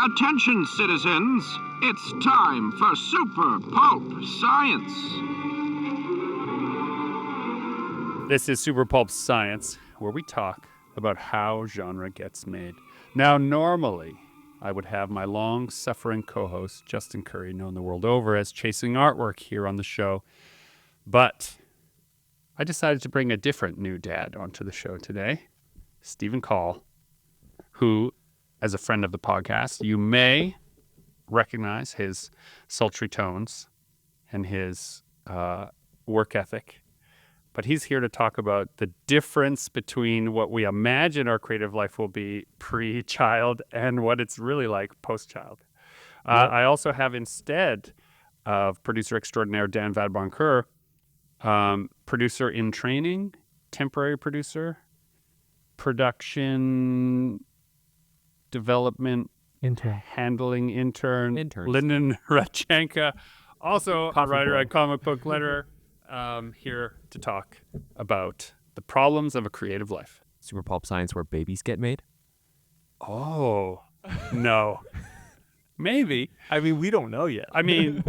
Attention, citizens. It's time for Super Pulp Science. This is Super Pulp Science, where we talk about how genre gets made. Now, normally, I would have my long-suffering co-host, Justin Curry, known the world over as Chasing Artwork, here on the show. But I decided to bring a different new dad onto the show today, Stephen Call, who, as a friend of the podcast, you may recognize his sultry tones and his work ethic. But he's here to talk about the difference between what we imagine our creative life will be pre-child and what it's really like post-child. I also have, instead of producer extraordinaire Dan Vadeboncoeur, producer in training, temporary producer, production development handling intern, Lyndon Radchenka, also a writer at Comic Book Letter, here to talk about the problems of a creative life. Super Pulp Science, where babies get made? Oh, no. Maybe. I mean, we don't know yet. I mean,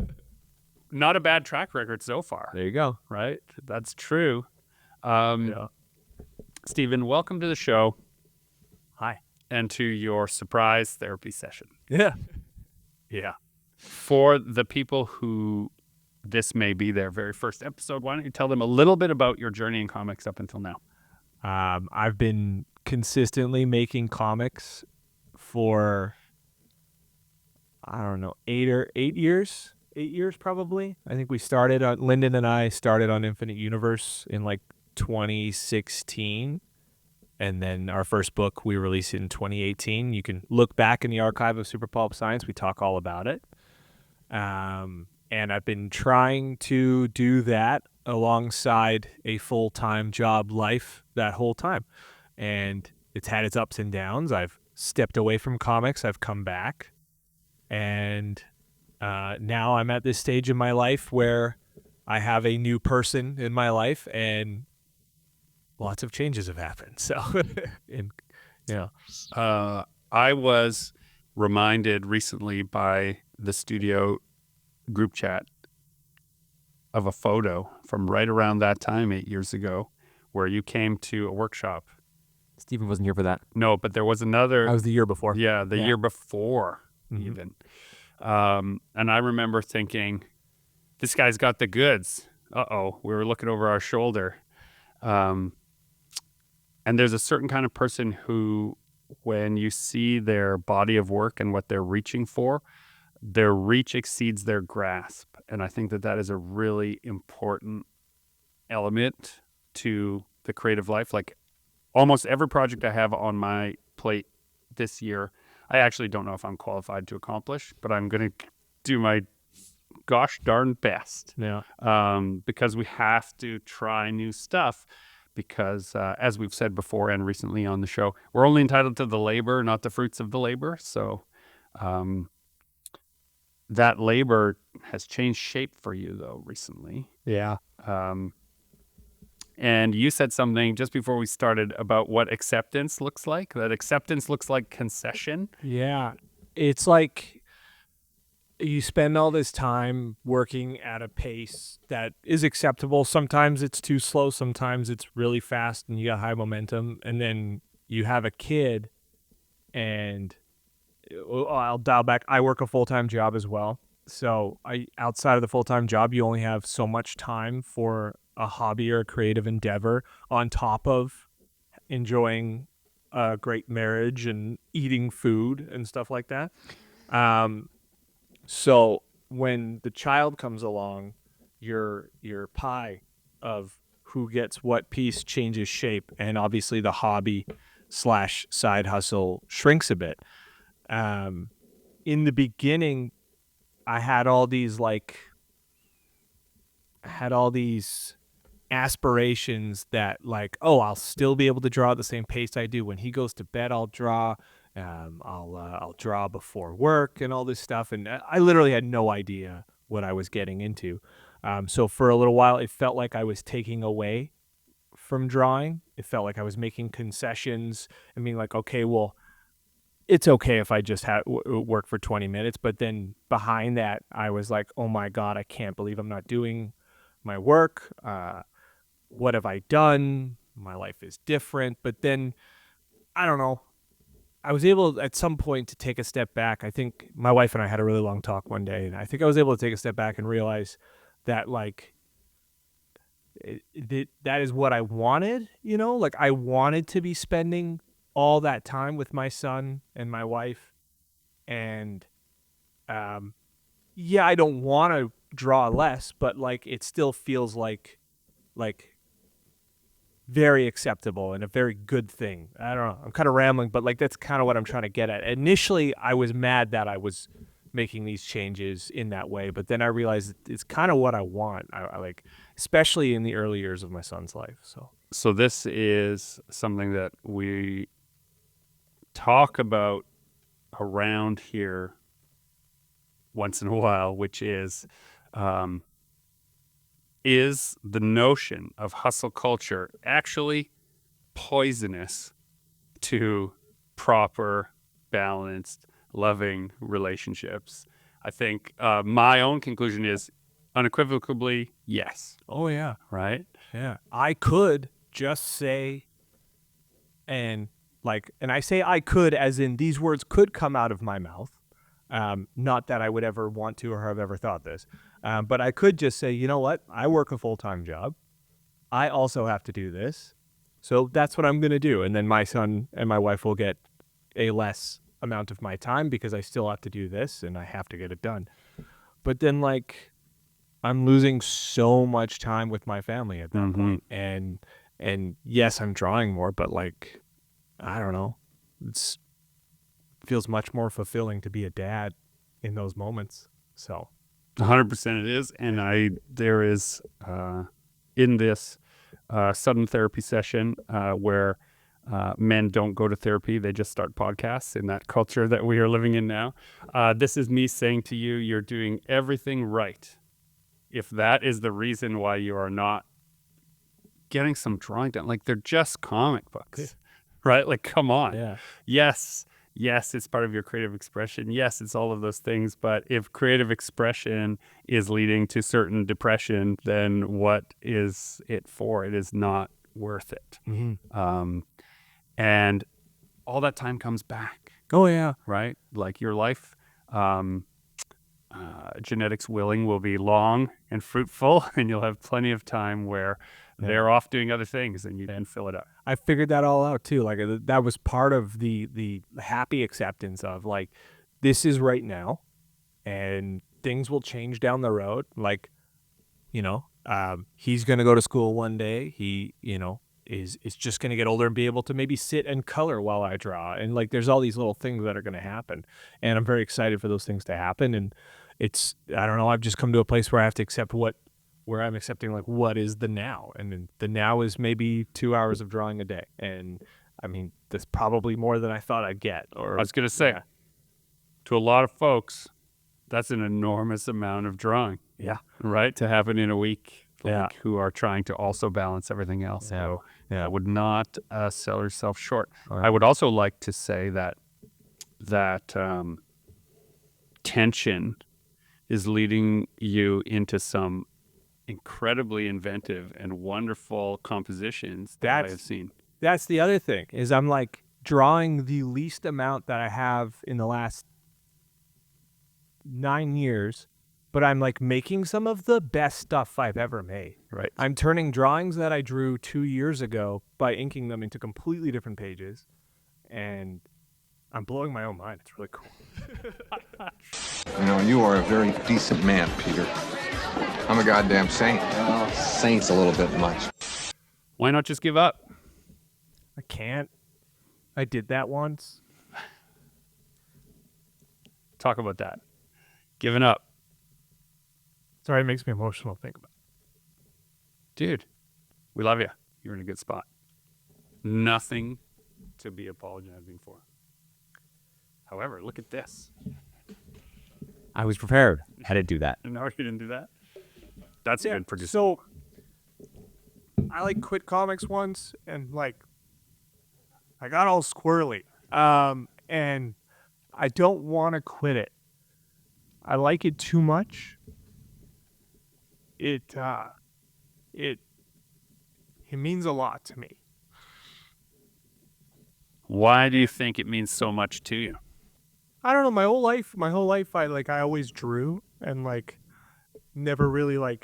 not a bad track record so far. There you go. Right? That's true. Stephen, welcome to the show. Hi. And to your surprise therapy session. Yeah. Yeah. For the people who this may be their very first episode, why don't you tell them a little bit about your journey in comics up until now? I've been consistently making comics for, I don't know, 8 years. 8 years probably. I think Lyndon and I started on Infinite Universe in like 2016. And then our first book we released in 2018. You can look back in the archive of Super Pulp Science. We talk all about it. And I've been trying to do that alongside a full-time job life that whole time. And it's had its ups and downs. I've stepped away from comics. I've come back. And now I'm at this stage in my life where I have a new person in my life, and lots of changes have happened. So, I was reminded recently by the studio group chat of a photo from right around that time, 8 years ago, where you came to a workshop. Stephen wasn't here for that. No, but there was another. I was the year before. Yeah, the year before, even. And I remember thinking, this guy's got the goods. Uh-oh, we were looking over our shoulder. And there's a certain kind of person who, when you see their body of work and what they're reaching for, their reach exceeds their grasp. And I think that that is a really important element to the creative life. Like almost every project I have on my plate this year, I actually don't know if I'm qualified to accomplish, but I'm going to do my gosh darn best. Yeah. Because we have to try new stuff. Because as we've said before and recently on the show, we're only entitled to the labor, not the fruits of the labor. So that labor has changed shape for you, though, recently. Yeah. And you said something just before we started about what acceptance looks like, that acceptance looks like concession. Yeah. It's like you spend all this time working at a pace that is acceptable. Sometimes it's too slow. Sometimes it's really fast and you got high momentum. And then you have a kid, and I'll dial back. I work a full-time job as well. So outside of the full-time job, you only have so much time for a hobby or a creative endeavor on top of enjoying a great marriage and eating food and stuff like that. So when the child comes along, your pie of who gets what piece changes shape, and obviously the hobby / side hustle shrinks a bit. In the beginning, I had all these aspirations that I'll still be able to draw at the same pace I do. When he goes to bed, I'll draw. I'll draw before work and all this stuff. And I literally had no idea what I was getting into. So for a little while, it felt like I was taking away from drawing. It felt like I was making concessions and being like, okay, well, it's okay if I just work for 20 minutes. But then behind that, I was like, oh my God, I can't believe I'm not doing my work. What have I done? My life is different. But then, I don't know. I was able at some point to take a step back. I think my wife and I had a really long talk one day, and I think I was able to take a step back and realize that like that is what I wanted, like I wanted to be spending all that time with my son and my wife. And yeah, I don't want to draw less, but like it still feels like very acceptable and a very good thing. I don't know. I'm kind of rambling, but like that's kind of what I'm trying to get at. Initially, I was mad that I was making these changes in that way, but then I realized it's kind of what I want. I like, especially in the early years of my son's life. So this is something that we talk about around here once in a while, which is the notion of hustle culture actually poisonous to proper, balanced, loving relationships? I think my own conclusion is unequivocally yes. Oh yeah. Right? Yeah. I could just say, and I say I could as in these words could come out of my mouth. Not that I would ever want to or have ever thought this. But I could just say, you know what? I work a full-time job. I also have to do this. So that's what I'm going to do. And then my son and my wife will get a less amount of my time because I still have to do this and I have to get it done. But then like I'm losing so much time with my family at that point. And yes, I'm drawing more, but like, I don't know. It feels much more fulfilling to be a dad in those moments. So 100% it is. And there is in this sudden therapy session where men don't go to therapy, they just start podcasts in that culture that we are living in now. This is me saying to you, you're doing everything right. If that is the reason why you are not getting some drawing done, like they're just comic books, right? Like, come on. yeah. Yes, it's part of your creative expression. Yes, it's all of those things. But if creative expression is leading to certain depression, then what is it for? It is not worth it. And all that time comes back. Oh yeah. Right? Like your life, genetics willing, will be long and fruitful, and you'll have plenty of time where they're off doing other things and you can fill it up. I figured that all out too. Like that was part of the happy acceptance of like, this is right now and things will change down the road. Like, he's going to go to school one day. He, is just going to get older and be able to maybe sit and color while I draw. And like, there's all these little things that are going to happen. And I'm very excited for those things to happen. And I don't know, I've just come to a place where I have to accept where I'm accepting like what is the now. And then the now is maybe 2 hours of drawing a day. And I mean, that's probably more than I thought I'd get. Or I was going to say, to a lot of folks, that's an enormous amount of drawing. Yeah. Right? To happen in a week, who are trying to also balance everything else. So I would not sell yourself short. Right. I would also like to say that tension is leading you into some incredibly inventive and wonderful compositions that I have seen. That's the other thing, is I'm like drawing the least amount that I have in the last 9 years, but I'm like making some of the best stuff I've ever made. Right. I'm turning drawings that I drew 2 years ago by inking them into completely different pages, and I'm blowing my own mind. It's really cool. You are a very decent man, Peter. I'm a goddamn saint. Well, saint's a little bit much. Why not just give up? I can't. I did that once. Talk about that. Giving up. Sorry, it makes me emotional to think about it. Dude, we love you. You're in a good spot. Nothing to be apologizing for. However, look at this. I was prepared. I didn't do that. No, you didn't do that? That's good producing. So I quit comics once, and I got all squirrely. And I don't want to quit it. I like it too much. It means a lot to me. Why do you think it means so much to you? I don't know. My whole life, I always drew and never really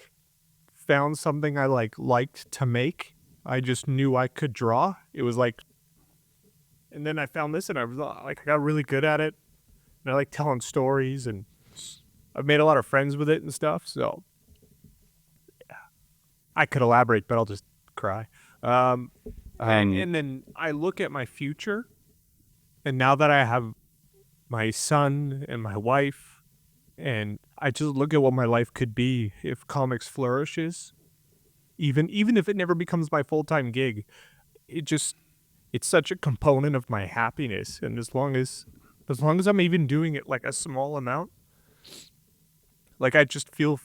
found something I liked to make. I just knew I could draw. It was and then I found this, and I was I got really good at it. And I like telling stories, and I've made a lot of friends with it and stuff. So yeah, I could elaborate, but I'll just cry. And then I look at my future, and now that I have my son and my wife, and I just look at what my life could be if comics flourishes, even if it never becomes my full-time gig. It's such a component of my happiness, and as long as I'm even doing it a small amount, I just feel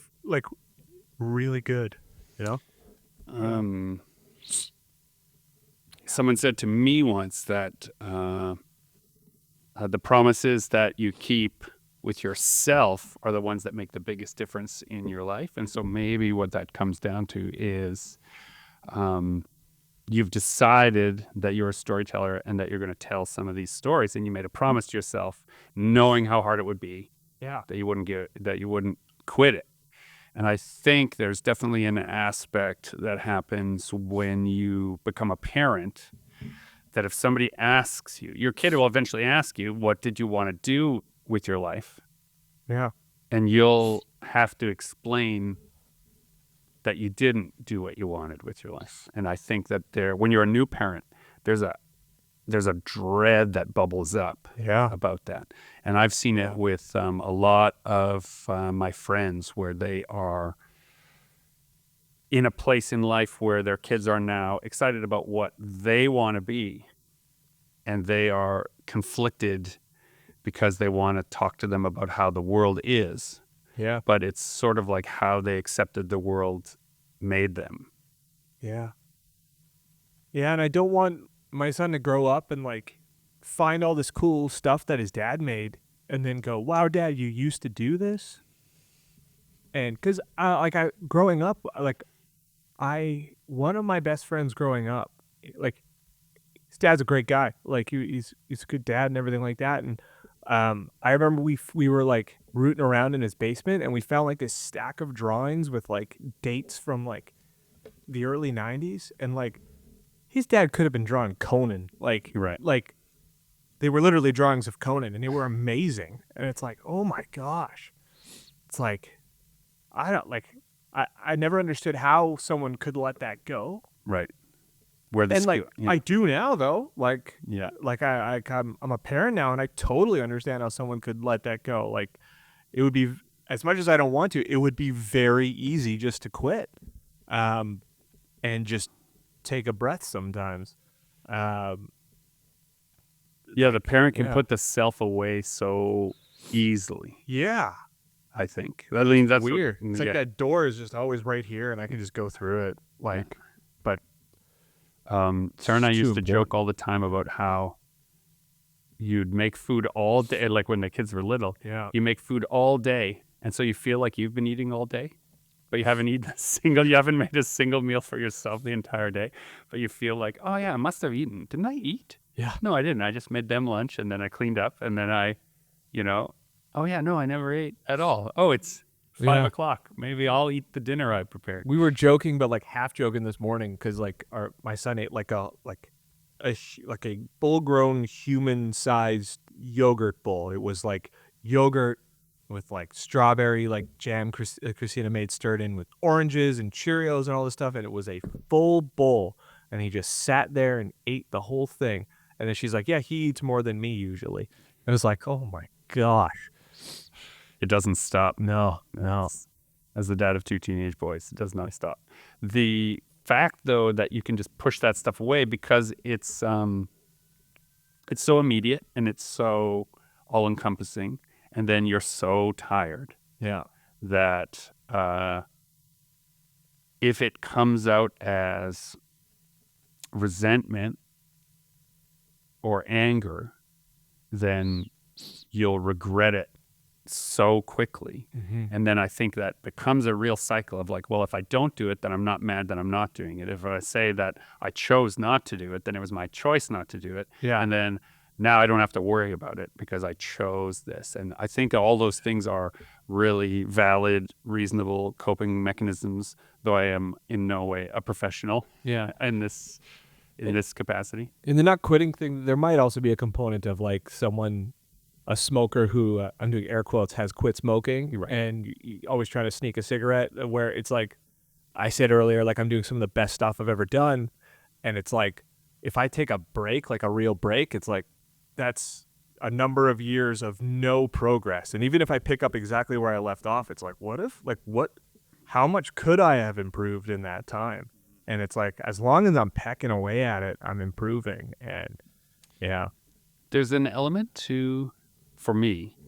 really good, Someone said to me once that the promises that you keep with yourself are the ones that make the biggest difference in your life. And so maybe what that comes down to is you've decided that you're a storyteller and that you're going to tell some of these stories, and you made a promise to yourself, knowing how hard it would be, that you wouldn't quit it. And I think there's definitely an aspect that happens when you become a parent, that if somebody asks you, your kid will eventually ask you, what did you want to do with your life? Yeah. And you'll have to explain that you didn't do what you wanted with your life. And I think that when you're a new parent, there's a dread that bubbles up about that. And I've seen it with a lot of my friends, where they are in a place in life where their kids are now excited about what they want to be, and they are conflicted because they want to talk to them about how the world is. Yeah. But it's sort of like how they accepted the world made them. Yeah. Yeah, and I don't want my son to grow up and find all this cool stuff that his dad made and then go, "Wow, Dad, you used to do this?" And because growing up, one of my best friends growing up, his dad's a great guy. He's a good dad and everything like that. And I remember we were rooting around in his basement, and we found this stack of drawings with dates from the early 90s, and his dad could have been drawing Conan. Right. They were literally drawings of Conan, and they were amazing. And it's oh my gosh. It's I never understood how someone could let that go. Right. I do now, though. Yeah. I'm a parent now, and I totally understand how someone could let that go. It would be, as much as I don't want to, it would be very easy just to quit, and just take a breath sometimes. The parent can put the self away so easily. Yeah. I think. I mean, that's weird. It's that door is just always right here, and I can just go through it. But Sarah and I used to joke all the time about how you'd make food all day, when the kids were little. Yeah. You make food all day, and so you feel like you've been eating all day, but you haven't made a single meal for yourself the entire day. But you feel like, oh yeah, I must have eaten. Didn't I eat? Yeah. No, I didn't. I just made them lunch, and then I cleaned up, and then oh yeah, no, I never ate at all. Oh, it's 5 o'clock. Maybe I'll eat the dinner I prepared. We were joking, but half joking this morning, because my son ate a full-grown human-sized yogurt bowl. It was yogurt with strawberry jam Christina made, stirred in with oranges and Cheerios and all this stuff, and it was a full bowl. And he just sat there and ate the whole thing. And then she's like, "Yeah, he eats more than me usually." And it was oh my gosh. It doesn't stop. No. As the dad of 2 teenage boys, it does not stop. The fact, though, that you can just push that stuff away because it's so immediate and it's so all-encompassing, and then you're so tired Yeah. that if it comes out as resentment or anger, then you'll regret it so quickly. And then I think that becomes a real cycle of like, well, if I don't do it, then I'm not mad that I'm not doing it. If I say that I chose not to do it, then it was my choice not to do it. Yeah. And then now I don't have to worry about it because I chose this. And I think all those things are really valid, reasonable coping mechanisms, though I am in no way a professional in this capacity. In the not quitting thing, there might also be a component of like a smoker who, I'm doing air quotes, has quit smoking, Right. and you always trying to sneak a cigarette, where it's like, I said earlier, like I'm doing some of the best stuff I've ever done, and it's like, if I take a break, like a real break, it's like, that's a number of years of no progress. And even if I pick up exactly where I left off, it's like, how much could I have improved in that time? And it's like, as long as I'm pecking away at it, I'm improving. And yeah. There's an element for me.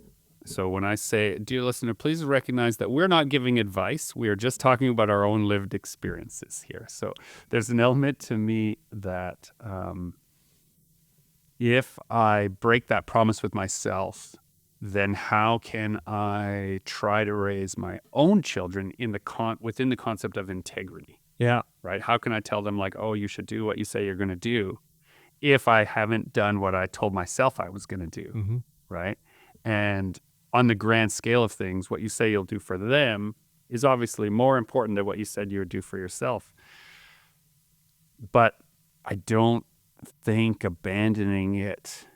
So when I say, dear listener, please recognize that we're not giving advice. We are just talking about our own lived experiences here. So there's an element to me that if I break that promise with myself, then how can I try to raise my own children within the concept of integrity? Yeah. Right? How can I tell them like, oh, you should do what you say you're going to do if I haven't done what I told myself I was going to do, right? And on the grand scale of things, what you say you'll do for them is obviously more important than what you said you would do for yourself. But I don't think abandoning it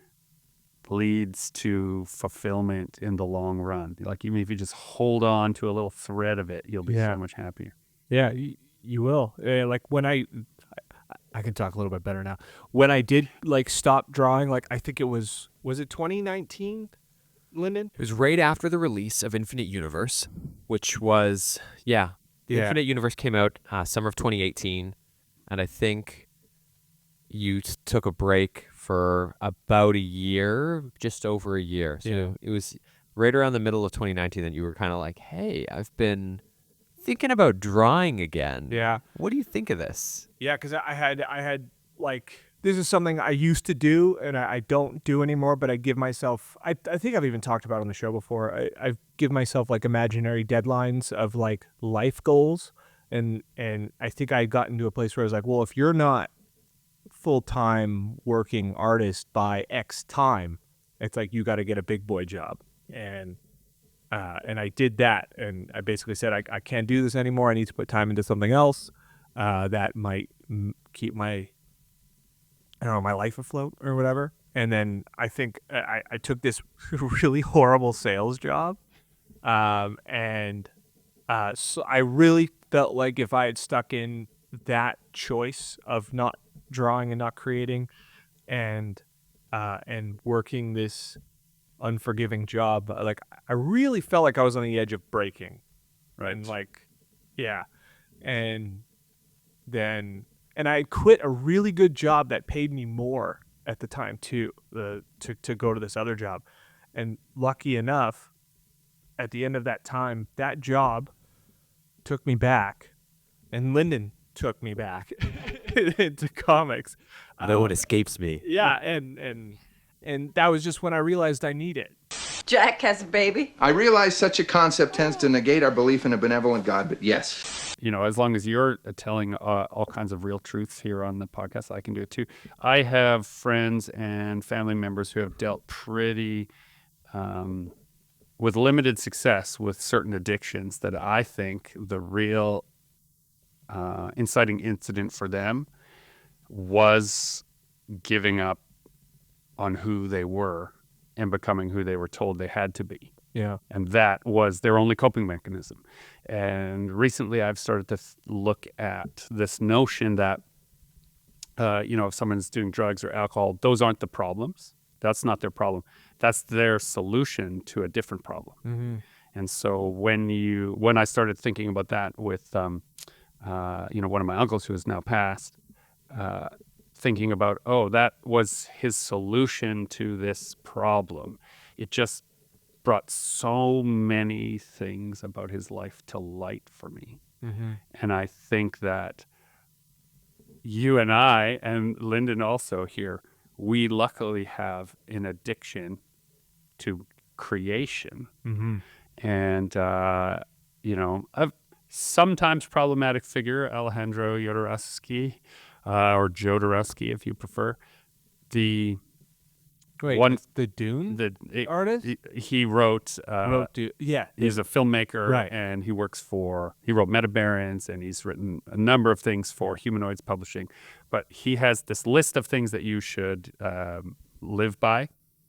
leads to fulfillment in the long run. Like even if you just hold on to a little thread of it, you'll be so much happier. Yeah, you will. Like when I can talk a little bit better now. When I did like stop drawing, like I think was it 2019, Lyndon? It was right after the release of Infinite Universe, which was, Infinite Universe came out summer of 2018, and I think you took a break for about a year, just over a year. So it was right around the middle of 2019 that you were kind of like, hey, I've been thinking about drawing again. Yeah. What do you think of this? Yeah, because I had like, this is something I used to do and I don't do anymore, but I give myself, I think I've even talked about it on the show before. I give myself like imaginary deadlines of like life goals. And I think I got into a place where I was like, well, if you're not full-time working artist by X time, it's like, you got to get a big boy job. And I did that. And I basically said, I can't do this anymore. I need to put time into something else that might keep my life afloat or whatever. And then I think I took this really horrible sales job. So I really felt like if I had stuck in that choice of not drawing and not creating and working this unforgiving job, like I really felt like I was on the edge of breaking. Right. And like, yeah. And then I quit a really good job that paid me more at the time too, to go to this other job. And lucky enough, at the end of that time, that job took me back, and Lyndon took me back into comics. No one escapes me. Yeah, and that was just when I realized I need it. Jack has a baby. I realize such a concept tends to negate our belief in a benevolent God, but yes. You know, as long as you're telling all kinds of real truths here on the podcast, I can do it too. I have friends and family members who have dealt pretty with limited success with certain addictions that I think the real inciting incident for them was giving up on who they were and becoming who they were told they had to be. Yeah. And that was their only coping mechanism. And recently I've started to look at this notion that, if someone's doing drugs or alcohol, those aren't the problems. That's not their problem. That's their solution to a different problem. Mm-hmm. And so when I started thinking about that with, one of my uncles who has now passed, thinking about, that was his solution to this problem. It just brought so many things about his life to light for me. And I think that you and I, and Lyndon also here, we luckily have an addiction to creation. And, a sometimes problematic figure, Alejandro Jodorowsky, or Jodorowsky if you prefer. The Wait, one, the Dune artist? he wrote, Yeah. he's a filmmaker, Right. and he wrote Meta Barons, and he's written a number of things for Humanoids Publishing. But he has this list of things that you should live by.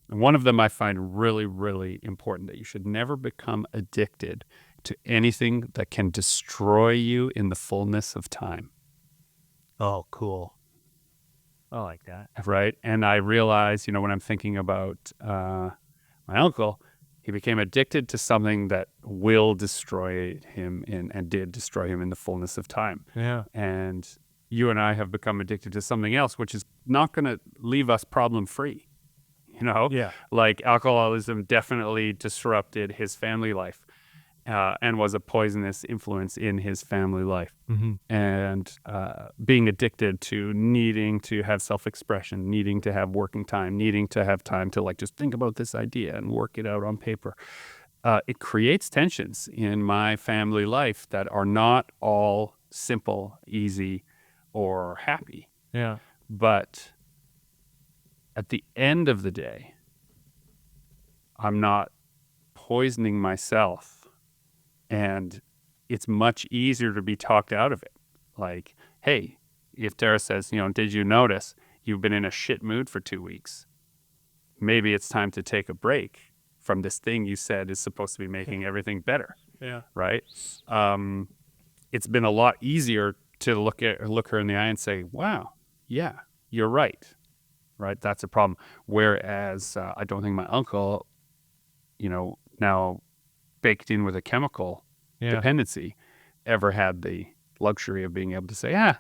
And one of them I find really, really important, that you should never become addicted to anything that can destroy you in the fullness of time. Oh, cool. I like that. Right. And I realize, when I'm thinking about my uncle, he became addicted to something that will destroy him and did destroy him in the fullness of time. Yeah. And you and I have become addicted to something else, which is not going to leave us problem free. Yeah. Like alcoholism definitely disrupted his family life. And was a poisonous influence in his family life. And being addicted to needing to have self-expression, needing to have working time, needing to have time to just think about this idea and work it out on paper. It creates tensions in my family life that are not all simple, easy, or happy. Yeah. But at the end of the day, I'm not poisoning myself. And it's much easier to be talked out of it. Like, hey, if Tara says, did you notice you've been in a shit mood for 2 weeks? Maybe it's time to take a break from this thing you said is supposed to be making everything better. Yeah. Right? It's been a lot easier to look her in the eye and say, wow, yeah, you're right. Right? That's a problem. Whereas I don't think my uncle, now baked in with a chemical dependency, ever had the luxury of being able to say, I'll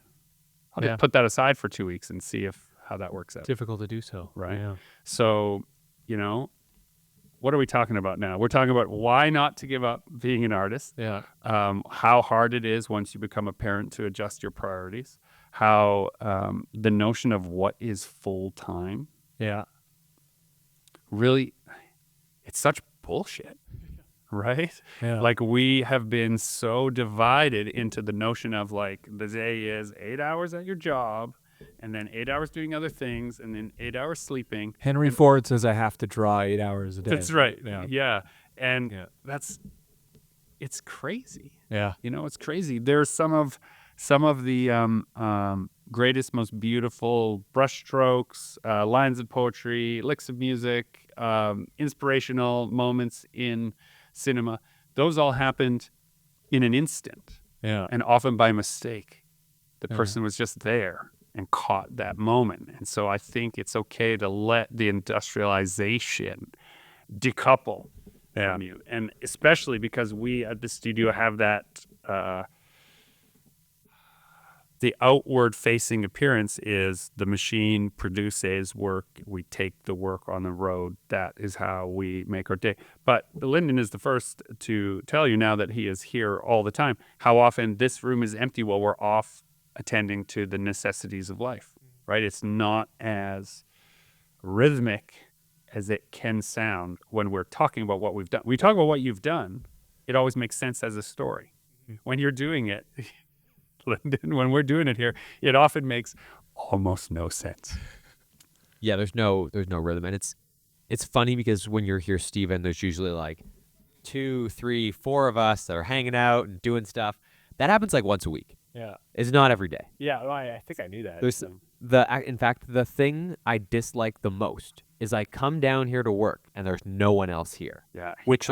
just put that aside for 2 weeks and see how that works out. Difficult to do so. Right. Yeah. So, what are we talking about now? We're talking about why not to give up being an artist. Yeah. How hard it is once you become a parent to adjust your priorities. How the notion of what is full time. Yeah. Really, it's such bullshit. Right? Yeah. Like, we have been so divided into the notion of the day is 8 hours at your job, and then 8 hours doing other things, and then 8 hours sleeping. Henry Ford says I have to draw 8 hours a day. That's right. Yeah. And it's crazy. Yeah. It's crazy. There's some of the greatest, most beautiful brushstrokes, lines of poetry, licks of music, inspirational moments in cinema. Those all happened in an instant. Yeah. And often by mistake. The person was just there and caught that moment. And so I think it's okay to let the industrialization decouple from you. And especially because we at the studio have that the outward facing appearance is the machine produces work. We take the work on the road. That is how we make our day. But Lyndon is the first to tell you, now that he is here all the time, how often this room is empty while we're off attending to the necessities of life, right? It's not as rhythmic as it can sound when we're talking about what we've done. We talk about what you've done. It always makes sense as a story. When you're doing it, Lyndon, when we're doing it here, it often makes almost no sense. Yeah, there's no rhythm, and it's funny because when you're here, Steven, there's usually 2, 3, 4 of us that are hanging out and doing stuff. That happens once a week. Yeah. It's not every day. Yeah, I think I knew that. There's in fact, the thing I dislike the most is I come down here to work and there's no one else here. Yeah. Which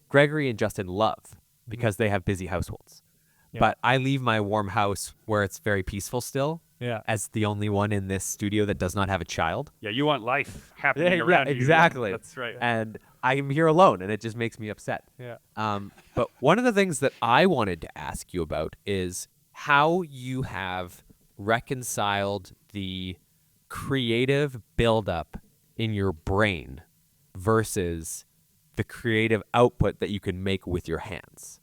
Gregory and Justin love because they have busy households. Yeah. But I leave my warm house where it's very peaceful still. Yeah. As the only one in this studio that does not have a child. Yeah, you want life happening around you. Exactly. That's right. And I'm here alone, and it just makes me upset. Yeah. But one of the things that I wanted to ask you about is how you have reconciled the creative buildup in your brain versus the creative output that you can make with your hands.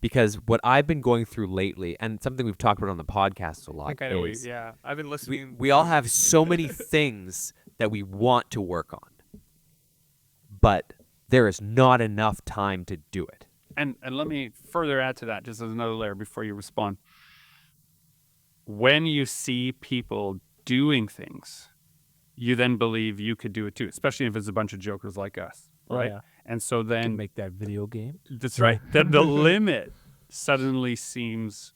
because what I've been going through lately, and something we've talked about on the podcast a lot, I know. is I've been listening. we all have so many things that we want to work on, but there is not enough time to do it. And let me further add to that, just as another layer before you respond. When you see people doing things, you then believe you could do it too, especially if it's a bunch of jokers like us, right? Yeah. And so then Make that video game. that's right. The limit suddenly seems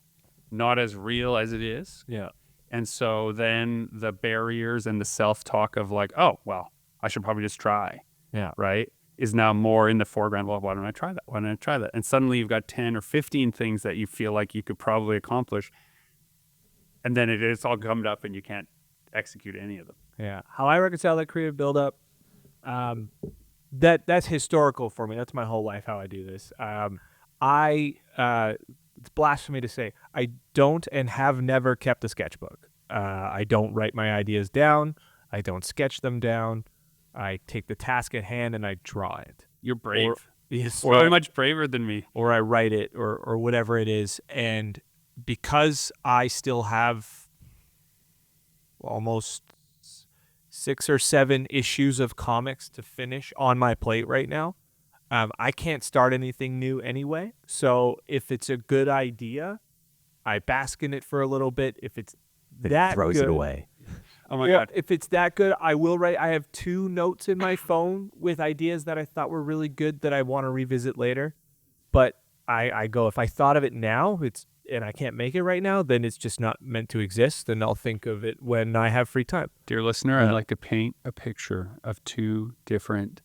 not as real as it is. Yeah. And so then the barriers and the self-talk of like, oh, well, I should probably just try, Yeah. right, is now more in the foreground. Well, why don't I try that? Why don't I try that? And suddenly you've got 10 or 15 things that you feel like you could probably accomplish. And then it's all gummed up and you can't execute any of them. Yeah. How I reconcile that creative buildup, that's historical for me. That's my whole life how I do this. It's blasphemy to say I don't and have never kept a sketchbook. I don't write my ideas down. I don't sketch them down. I take the task at hand and I draw it. You're brave. Yes. So much braver than me. Or I write it or whatever it is. And because I still have almost 6 or 7 issues of comics to finish on my plate right now, I can't start anything new anyway. So if it's a good idea, I bask in it for a little bit. If it's that throws good, it away. Oh my God. if it's that good, I will write. I have 2 notes in my phone with ideas that I thought were really good that I want to revisit later. But I go, if I thought of it now, and I can't make it right now, then it's just not meant to exist, and I'll think of it when I have free time. Dear listener, I'd like to paint a picture of 2 different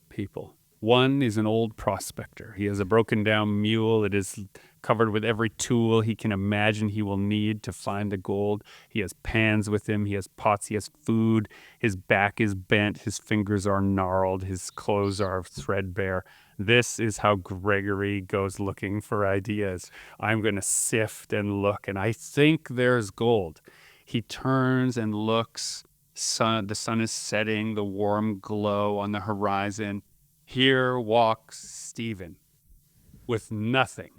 people. One is an old prospector. He has a broken down mule. It is covered with every tool he can imagine he will need to find the gold. He has pans with him. He has pots. He has food. His back is bent. His fingers are gnarled. His clothes are threadbare. This is how Gregory goes looking for ideas. I'm going to sift and look, and I think there's gold. He turns and looks. The sun is setting, the warm glow on the horizon. Here walks Stephen with nothing.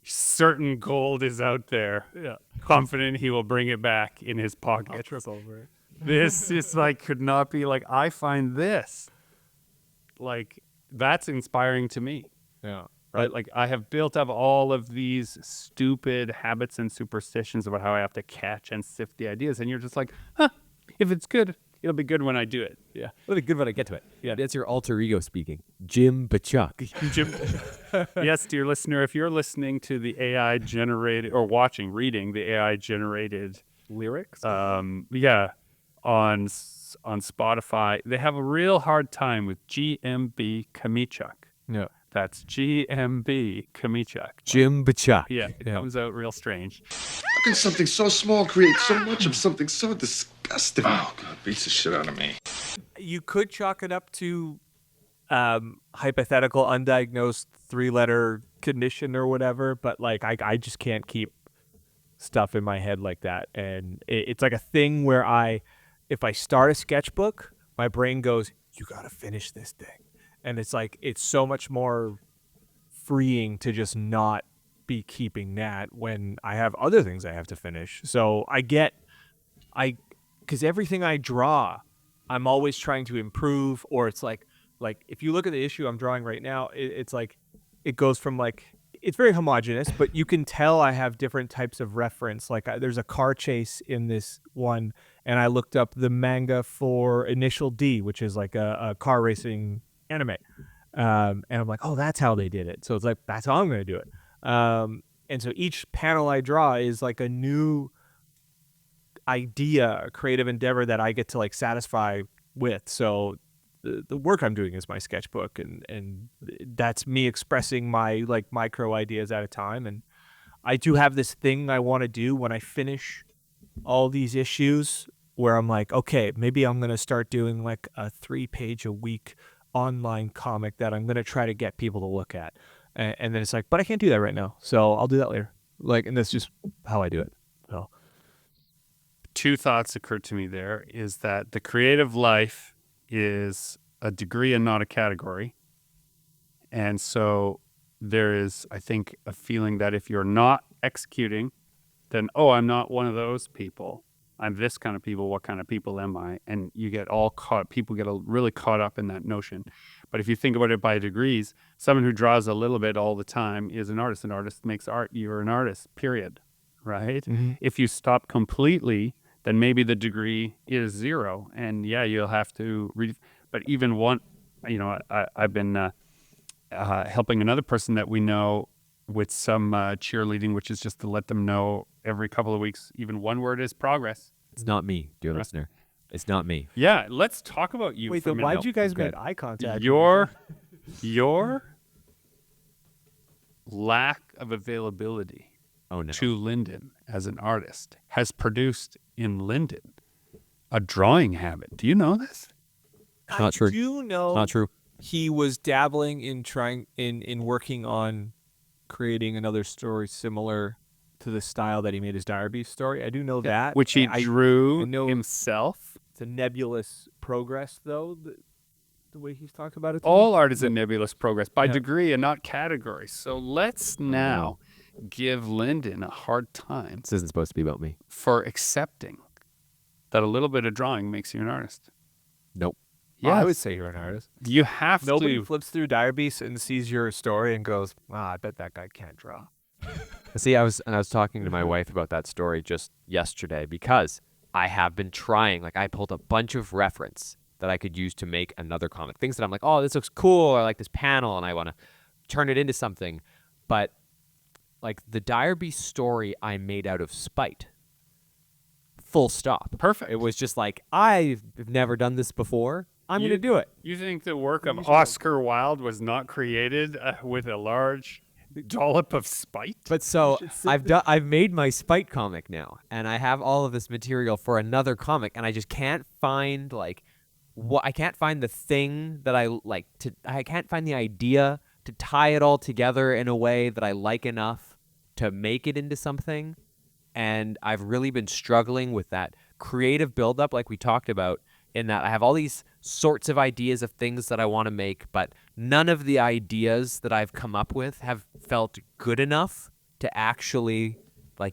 Certain gold is out there. Yeah. Confident he will bring it back in his pocket. I'll trip over it. This is like, could not be like, I find this. Like, that's inspiring to me. Yeah. Right? Like, I have built up all of these stupid habits and superstitions about how I have to catch and sift the ideas. And you're just like, if it's good, it'll be good when I do it. Yeah. It'll be good when I get to it. Yeah, that's your alter ego speaking. Jim Bachuk. Yes, dear listener, if you're listening to the AI generated or reading the AI generated Lyrics? on Spotify, they have a real hard time with GMB Kamichuk. Yeah. That's GMB Kamichuk. Jim Bachuk. Yeah, it comes out real strange. How can something so small create so much of something so disgusting? Oh, God, beats the shit out of me. You could chalk it up to hypothetical undiagnosed 3-letter condition or whatever, but like I just can't keep stuff in my head like that. And it's like a thing where if I start a sketchbook, my brain goes, you got to finish this thing. And it's like, it's so much more freeing to just not be keeping that when I have other things I have to finish. So because everything I draw, I'm always trying to improve, or it's like if you look at the issue I'm drawing right now, it's like, it goes from like, it's very homogenous, but you can tell I have different types of reference. Like there's a car chase in this one, and I looked up the manga for Initial D, which is like a car racing anime. And I'm like, oh, that's how they did it. So it's like, that's how I'm going to do it. And so each panel I draw is like a new idea, a creative endeavor that I get to like satisfy with. So the work I'm doing is my sketchbook, and that's me expressing my like micro ideas at a time. And I do have this thing I want to do when I finish all these issues where I'm like, okay, maybe I'm going to start doing like a 3-page a week online comic that I'm going to try to get people to look at. And then it's like, but I can't do that right now, so I'll do that later. Like, and that's just how I do it. So 2 thoughts occurred to me there is that the creative life is a degree and not a category. And so there is, I think, a feeling that if you're not executing, then, I'm not one of those people. I'm this kind of people. What kind of people am I? And you get people get really caught up in that notion. But if you think about it by degrees, someone who draws a little bit all the time is an artist. An artist makes art. You're an artist, period. Right? Mm-hmm. If you stop completely, then maybe the degree is 0. And you'll have to read. But even one, I've been helping another person that we know with some cheerleading, which is just to let them know every couple of weeks, even one word is progress. It's not me, dear listener. It's not me. Yeah, let's talk about you. Wait, for a then minute. why'd you guys make eye contact? Your lack of availability to Lyndon as an artist has produced in Lyndon a drawing habit. Do you know this? Not true. Do you know Not true. he was dabbling in trying in working on creating another story similar to the style that he made his Dire Beast story? I do know that. Which he drew I know himself. It's a nebulous progress, though, the way he's talked about it. All art is a nebulous progress by degree and not category. So let's now give Lyndon a hard time. This isn't supposed to be about me. For accepting that a little bit of drawing makes you an artist. Nope. Yeah, I would say you're an artist. You have Nobody to. flips through Dire Beast and sees your story and goes, I bet that guy can't draw. See, I was talking to my wife about that story just yesterday because I have been trying. Like, I pulled a bunch of reference that I could use to make another comic. Things that I'm like, oh, this looks cool. I like this panel, and I want to turn it into something. But like the Dire Beast story, I made out of spite. Full stop. Perfect. It was just like, I've never done this before. I'm going to do it. You think the work of Oscar Wilde was not created with a large dollop of spite? But so I've made my spite comic now, and I have all of this material for another comic, and I just can't find I can't find the thing that I can't find the idea to tie it all together in a way that I like enough to make it into something. And I've really been struggling with that creative buildup, like we talked about, in that I have all these sorts of ideas of things that I want to make, but none of the ideas that I've come up with have felt good enough to actually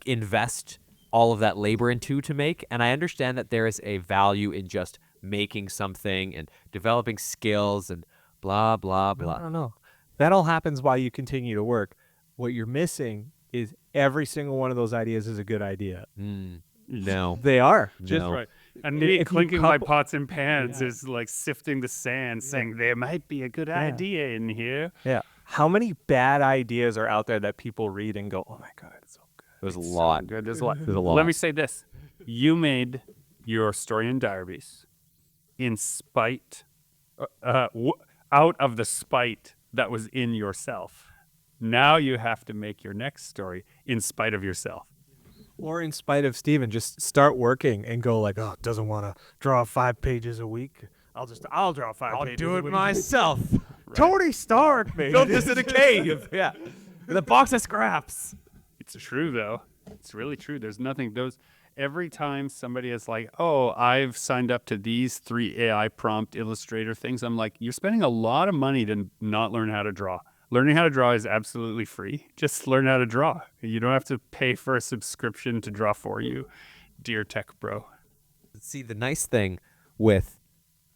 invest all of that labor into to make. And I understand that there is a value in just making something and developing skills and blah, blah, blah. I don't know. That all happens while you continue to work. What you're missing is every single one of those ideas is a good idea. No. They are. Just No. right. And me If you clinking my couple- pots and pans is like sifting the sand, saying there might be a good idea in here. Yeah. How many bad ideas are out there that people read and go, oh my God, it's so good? There's a lot. Good. There's a lot. There's a lot. Let me say this. You made your story in Dire Beast in spite, out of the spite that was in yourself. Now you have to make your next story in spite of yourself. Or in spite of Steven, just start working and go doesn't want to draw 5 pages a week. I'll draw 5 pages. do a it week. myself. Tony Stark, man. Built this in a cave. Yeah. With a box of scraps. It's true, though. It's really true. There's nothing. Every time somebody is like, oh, I've signed up to these 3 AI prompt illustrator things, I'm like, you're spending a lot of money to not learn how to draw. Learning how to draw is absolutely free. Just learn how to draw. You don't have to pay for a subscription to draw for you, dear tech bro. See, the nice thing with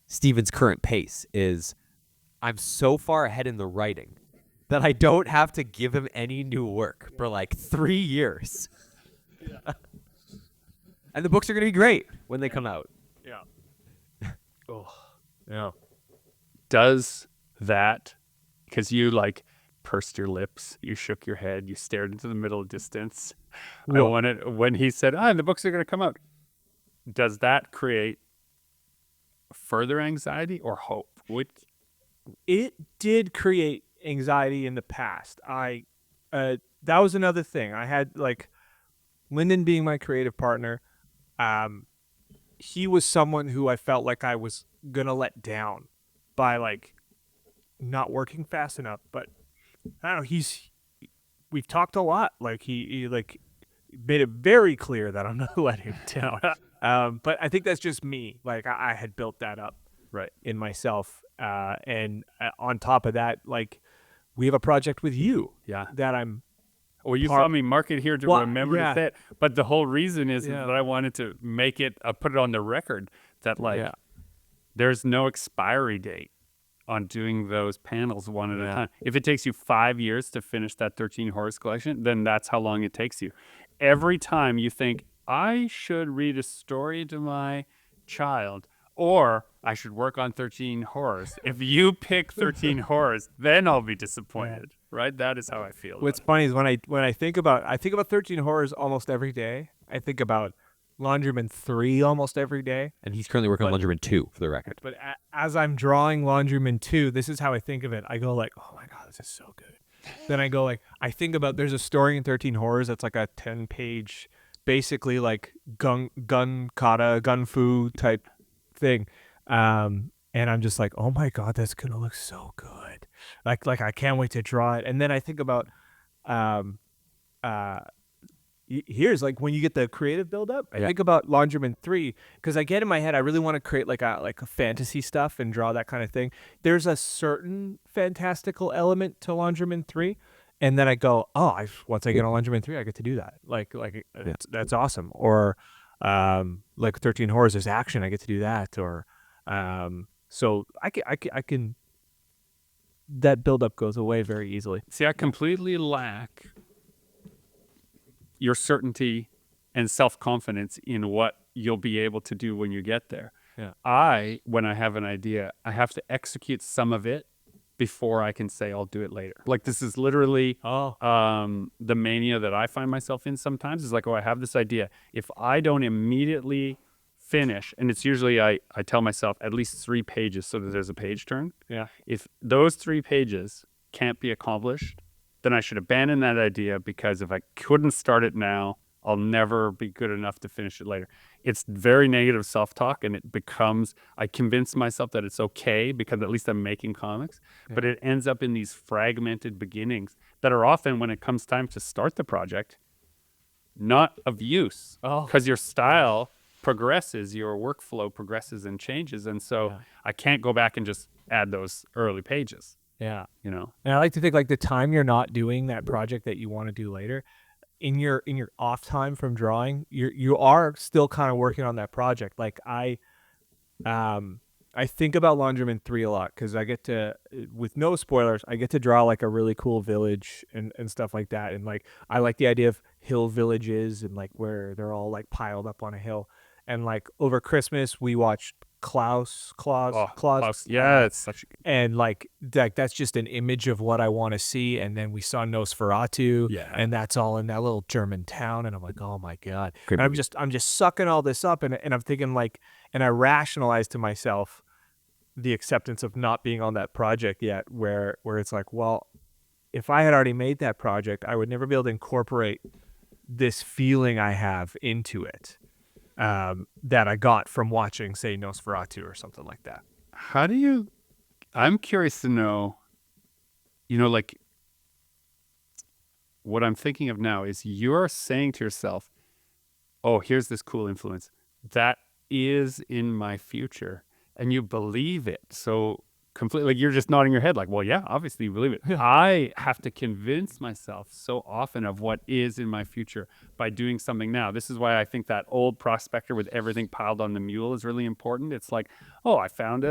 Steven's current pace is I'm so far ahead in the writing that I don't have to give him any new work for 3 years. Yeah. And the books are going to be great when they come out. Yeah. Yeah. Does that, because you pursed your lips, you shook your head, you stared into the middle distance. When he said, the books are going to come out, does that create further anxiety or hope? It did create anxiety in the past. That was another thing. I had Lyndon being my creative partner. He was someone who I felt like I was gonna let down by not working fast enough. But I don't know. We've talked a lot. He made it very clear that I'm not letting him down. But I think that's just me. I had built that up Right. in myself. And on top of that, we have a project with you Yeah. that I'm. Well, you saw me mark it here to Well, remember yeah. to say it. But the whole reason is Yeah. that I wanted to make it, put it on the record that, like, Yeah. there's no expiry date on doing those panels one at a time. If it takes you 5 years to finish that 13 horse collection, then that's how long it takes you. Every time you think, I should read a story to my child, or I should work on 13 horrors. If you pick 13 horrors, then I'll be disappointed, right? That is how I feel. What's funny is when I think about 13 horrors almost every day. I think about Laundryman 3 almost every day. And he's currently working on Laundryman 2, for the record. But as I'm drawing Laundryman 2, this is how I think of it. I go like, oh my God, this is so good. Then I go like, I think about, there's a story in 13 Horrors that's like a 10-page, basically like gun kata, gun fu type thing. And I'm just like, oh my God, that's going to look so good. Like I can't wait to draw it. And then I think about, here's like when you get the creative buildup, I think about Laundryman 3 because I get in my head, I really want to create like a fantasy stuff and draw that kind of thing. There's a certain fantastical element to Laundryman 3, and then I go, oh, once I get on Laundryman 3, I get to do that. That's awesome. Or like 13 Horrors, there's action, I get to do that. Or so I can. That buildup goes away very easily. See, I completely lack your certainty and self-confidence in what you'll be able to do when you get there. Yeah. When I have an idea, I have to execute some of it before I can say I'll do it later. Like this is literally the mania that I find myself in sometimes is like, oh, I have this idea. If I don't immediately finish, and it's usually I tell myself at least 3 pages so that there's a page turn. Yeah. If those 3 pages can't be accomplished, then I should abandon that idea because if I couldn't start it now, I'll never be good enough to finish it later. It's very negative self-talk, and it becomes, I convince myself that it's okay because at least I'm making comics, but it ends up in these fragmented beginnings that are often, when it comes time to start the project, not of use because your style progresses, your workflow progresses and changes, and so I can't go back and just add those early pages. Yeah. You know, and I like to think like the time you're not doing that project that you want to do later, in your off time from drawing, you are still kind of working on that project. Like I think about Laundryman 3 a lot because I get to, with no spoilers, I get to draw like a really cool village and stuff like that. And like I like the idea of hill villages and like where they're all like piled up on a hill. And like over Christmas we watched Klaus. Yeah, it's such a... And like that's just an image of what I want to see. And then we saw Nosferatu, and that's all in that little German town. And I'm like, oh my God. And I'm just sucking all this up, and I'm thinking like, and I rationalize to myself the acceptance of not being on that project yet, where it's like, well, if I had already made that project, I would never be able to incorporate this feeling I have into it. That I got from watching, say, Nosferatu or something like that. How do you... I'm curious to know, like what I'm thinking of now is you're saying to yourself, oh, here's this cool influence that is in my future, and you believe it. So completely, like you're just nodding your head like, well, yeah, obviously you believe it. Yeah. I have to convince myself so often of what is in my future by doing something now. This is why I think that old prospector with everything piled on the mule is really important. It's like, oh, I found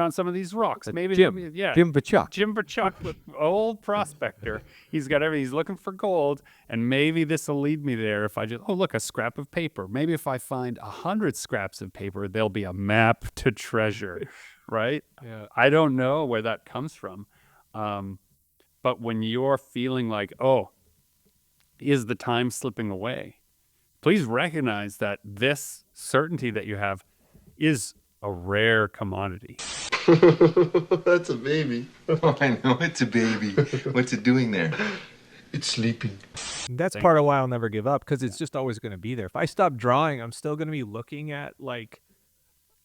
some of these rocks. Maybe Jim Bachuk, with old prospector. He's got everything. He's looking for gold, and maybe this will lead me there if I just, look, a scrap of paper. Maybe if I find 100 scraps of paper, there'll be a map to treasure. Right? Yeah. I don't know where that comes from. But when you're feeling like, oh, is the time slipping away? Please recognize that this certainty that you have is a rare commodity. That's a baby. Oh, I know it's a baby. What's it doing there? It's sleeping. That's part of why I'll never give up, because it's just always going to be there. If I stop drawing, I'm still going to be looking at like,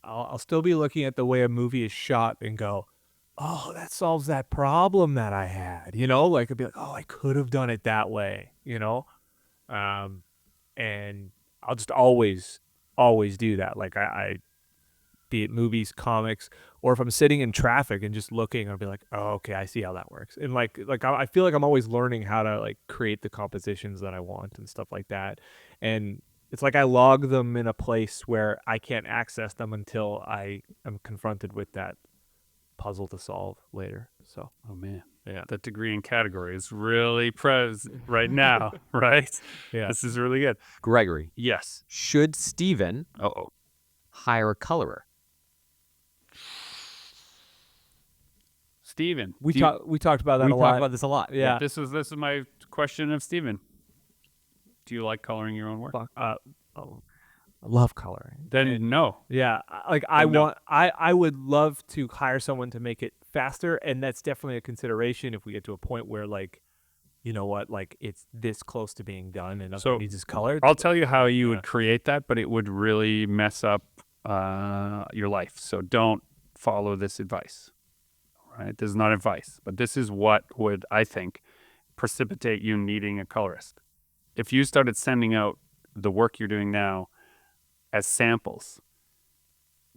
I'll still be looking at the way a movie is shot and go, oh, that solves that problem that I had, like I'd be like, oh, I could have done it that way, and I'll just always do that. Like I be it movies, comics, or if I'm sitting in traffic and just looking, I'll be like, oh, okay, I see how that works. And like I feel like I'm always learning how to like create the compositions that I want and stuff like that. And it's like I log them in a place where I can't access them until I am confronted with that puzzle to solve later. So, Oh man, yeah. that degree in category is really right now, right? Yeah. This is really good. Gregory, Yes. should Steven Uh-oh. hire a colorer? Steven. We do you- talked about that We a talk lot. about this a lot. Yeah. This is my question of Steven. Do you like coloring your own work? I love coloring. Then no. Yeah, I would love to hire someone to make it faster, and that's definitely a consideration if we get to a point where like, you know what, like it's this close to being done and So, nothing needs is colored. I'll tell you how you would create that, but it would really mess up your life. So don't follow this advice. Right? This is not advice, but this is what would, I think, precipitate you needing a colorist. If you started sending out the work you're doing now as samples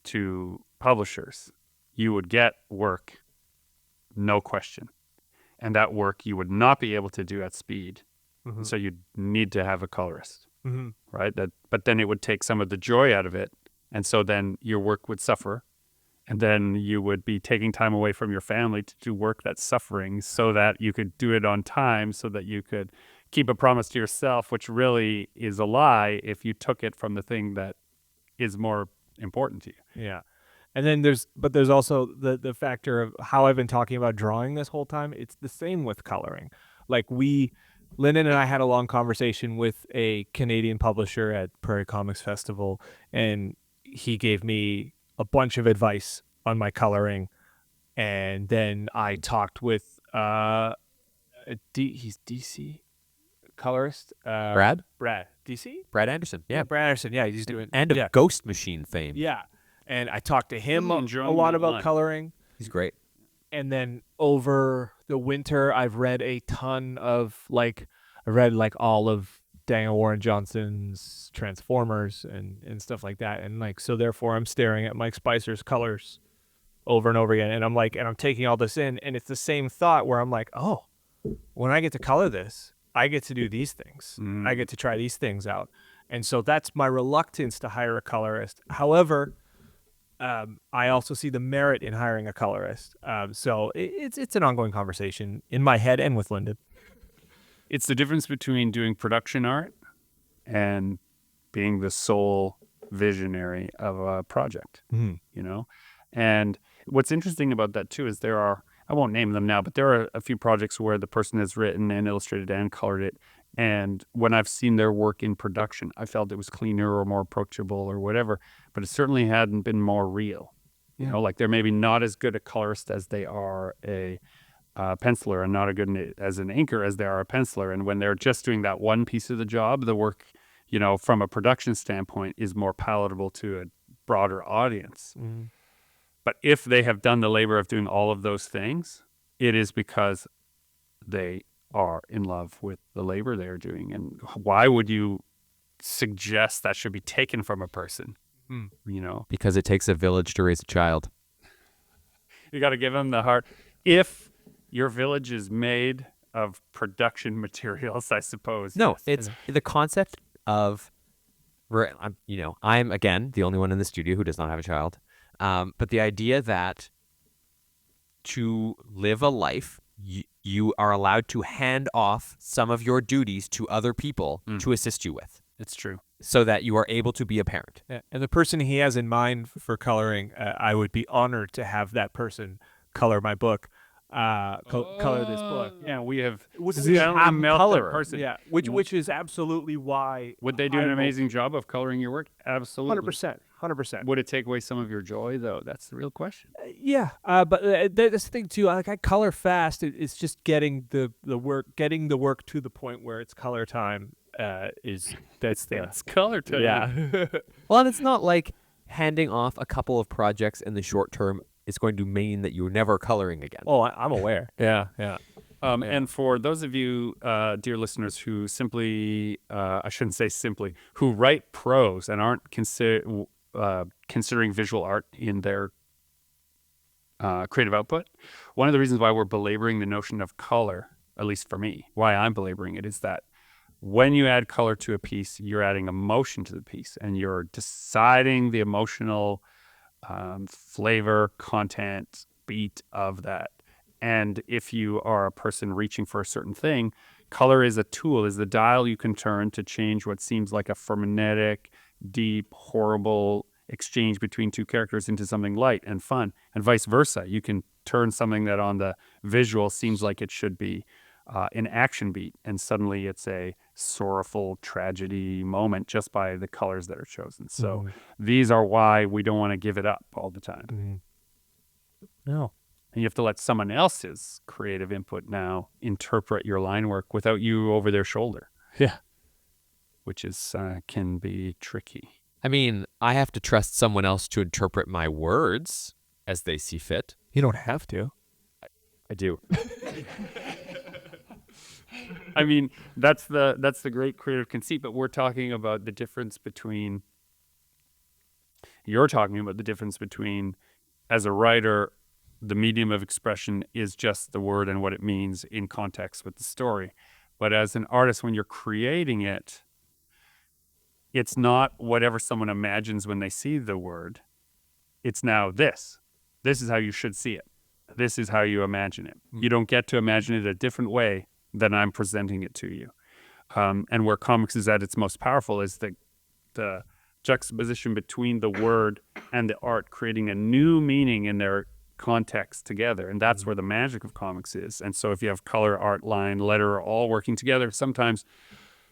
to publishers, you would get work, no question. And that work you would not be able to do at speed. Mhm. So you'd need to have a colorist, Mhm. right? But then it would take some of the joy out of it. And so then your work would suffer. And then you would be taking time away from your family to do work that's suffering so that you could do it on time, so that you could keep a promise to yourself, which really is a lie if you took it from the thing that is more important to you. Yeah. And then there's also the factor of how I've been talking about drawing this whole time. It's the same with coloring. Like Lyndon and I had a long conversation with a Canadian publisher at Prairie Comics Festival, and he gave me a bunch of advice on my coloring. And then I talked with he's DC colorist. Brad DC? Brad Anderson. Yeah. Brad Anderson. Yeah, he's doing And of Ghost Machine fame. Yeah. And I talked to him Really a enjoying lot that about line. coloring. He's great. And then over the winter, I've read a ton of I read like all of Daniel Warren Johnson's Transformers and stuff like that. And like, so therefore I'm staring at Mike Spicer's colors over and over again. And I'm like, and I'm taking all this in, and it's the same thought where I'm like, oh, when I get to color this, I get to do these things. I get to try these things out. And so that's my reluctance to hire a colorist. However, I also see the merit in hiring a colorist. So it's an ongoing conversation in my head and with Lyndon. It's the difference between doing production art and being the sole visionary of a project, you know? And what's interesting about that too is I won't name them now, but there are a few projects where the person has written and illustrated and colored it. And when I've seen their work in production, I felt it was cleaner or more approachable or whatever, but it certainly hadn't been more real. You know, like they're maybe not as good a colorist as they are a penciler, and not as good as an inker as they are a penciler. And when they're just doing that one piece of the job, the work, you know, from a production standpoint is more palatable to a broader audience. But if they have done the labor of doing all of those things, it is because they are in love with the labor they're doing. And why would you suggest that should be taken from a person? You know, Because it takes a village to raise a child. you got to give them the heart. If your village is made of production materials, I suppose. No, yes. it's the concept of, I'm again the only one in the studio who does not have a child. But the idea that to live a life, you are allowed to hand off some of your duties to other people to assist you with, It's true. so that you are able to be a parent. Yeah. And the person he has in mind for coloring, I would be honored to have that person color my book, color this book. Yeah, we have Which is Hamel, color. that person. Yeah, which is absolutely why. Would they do an amazing job of coloring your work? Absolutely. 100%. Would it take away some of your joy, though? That's the real question. Yeah, but that's the thing too. Like I color fast. It's just getting the work to the point where it's color time. That's color time. yeah. Well, and it's not like handing off a couple of projects in the short term is going to mean that you're never coloring again. Oh, I'm aware. Yeah. And for those of you, dear listeners, who simply, I shouldn't say simply, who write prose and aren't considering visual art in their creative output. One of the reasons why we're belaboring the notion of color, at least for me, why I'm belaboring it, is that when you add color to a piece, you're adding emotion to the piece, and you're deciding the emotional flavor, content, beat of that. And if you are a person reaching for a certain thing, color is a tool, is the dial you can turn to change what seems like a frenetic, deep, horrible exchange between two characters into something light and fun, and vice versa. You can turn something that on the visual seems like it should be an action beat, and suddenly it's a sorrowful tragedy moment just by the colors that are chosen. So these are why we don't want to give it up all the time. No. And you have to let someone else's creative input now interpret your line work without you over their shoulder. Yeah. Which is can be tricky. I mean, I have to trust someone else to interpret my words as they see fit. You don't have to. I do. I mean, that's the great creative conceit, but we're talking about the difference between, you're talking about the difference between, as a writer, the medium of expression is just the word and what it means in context with the story. But as an artist, when you're creating it, it's not whatever someone imagines when they see the word. It's now this. This is how you should see it. This is how you imagine it. You don't get to imagine it a different way than I'm presenting it to you. And where comics is at its most powerful is the juxtaposition between the word and the art, creating a new meaning in their context together. And that's where the magic of comics is. And so if you have color, art, line, letter all working together, sometimes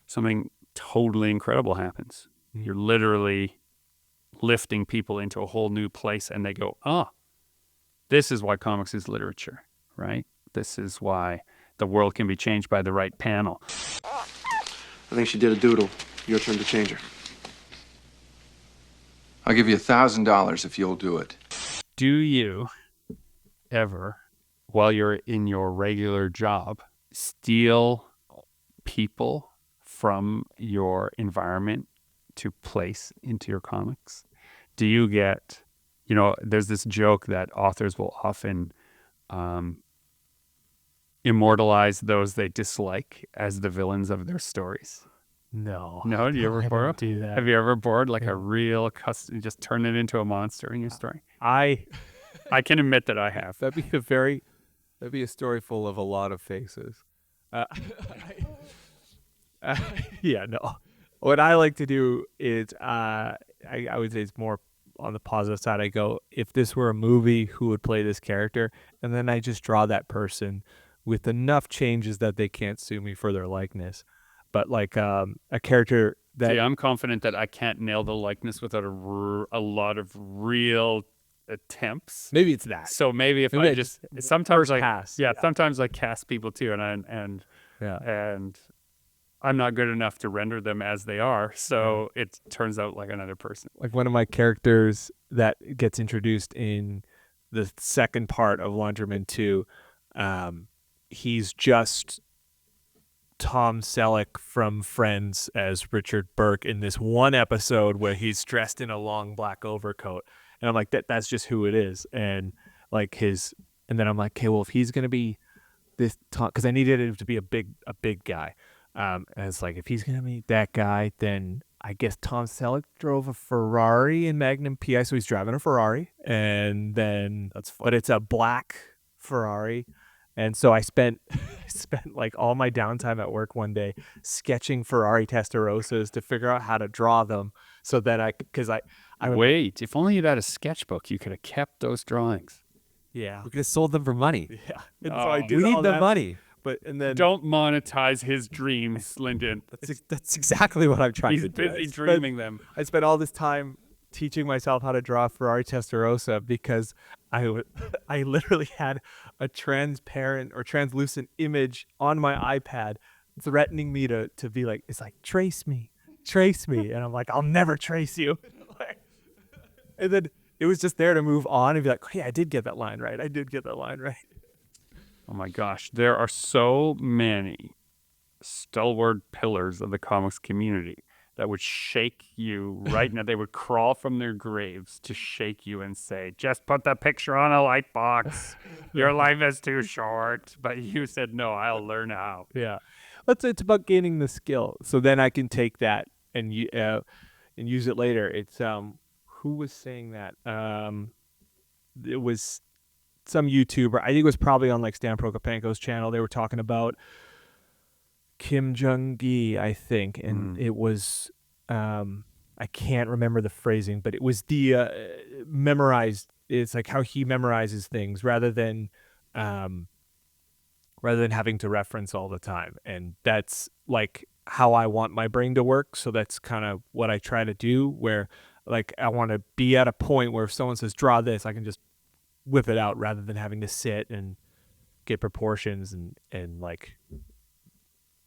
something totally incredible happens. You're literally lifting people into a whole new place, and they go, this is why comics is literature, right? This is why the world can be changed by the right panel. I think she did a doodle. Your turn to change her. I'll give you $1,000 if you'll do it. Do you ever, while you're in your regular job, steal people from your environment to place into your comics? Do you get, there's this joke that authors will often immortalize those they dislike as the villains of their stories. No. No, do you ever borrow? Do that. Have you ever borrowed like a real custom, just turn it into a monster in your story? I can admit that I have. That'd be a story full of a lot of faces. Yeah, no. What I like to do is, I would say it's more on the positive side. I go, if this were a movie, who would play this character? And then I just draw that person with enough changes that they can't sue me for their likeness. But like a character that... See, I'm confident that I can't nail the likeness without a lot of real attempts. Maybe it's that. So maybe if I just sometimes I cast. Sometimes I cast people too, and I'm not good enough to render them as they are, so it turns out like another person. Like one of my characters that gets introduced in the second part of Laundryman 2, he's just Tom Selleck from Friends as Richard Burke in this one episode where he's dressed in a long black overcoat. And I'm like, that's just who it is. And like and then I'm like, okay, well, if he's going to be this Tom, because I needed him to be a big guy. And it's like, if he's going to be that guy, then I guess Tom Selleck drove a Ferrari in Magnum PI. So he's driving a Ferrari. And then, but it's a black Ferrari. And so I spent like all my downtime at work one day sketching Ferrari Testarossas to figure out how to draw them so that Wait, if only you'd had a sketchbook, you could have kept those drawings. Yeah. We could have sold them for money. Yeah. And so I did We need all the that, money. But and then Don't monetize his dreams, Lyndon. That's exactly what I'm trying He's to do. busy dreaming them. I spent all this time teaching myself how to draw a Ferrari Testarossa because I literally had a transparent or translucent image on my iPad threatening me to be like, it's like, trace me. And I'm like, I'll never trace you. And then it was just there to move on and be like, hey, I did get that line right. Oh my gosh, there are so many stalwart pillars of the comics community that would shake you right now. They would crawl from their graves to shake you and say, just put the picture on a light box. Your life is too short. But you said, no, I'll learn how. Yeah. It's about gaining the skill. So then I can take that and use it later. It's who was saying that? It was some YouTuber. I think it was probably on like Stan Prokopenko's channel. They were talking about Kim Jong-gi, I think, and it was I can't remember the phrasing, but it was the memorized. It's like how he memorizes things rather than having to reference all the time. And that's like how I want my brain to work. So that's kind of what I try to do, where like I want to be at a point where if someone says draw this, I can just whip it out rather than having to sit and get proportions and like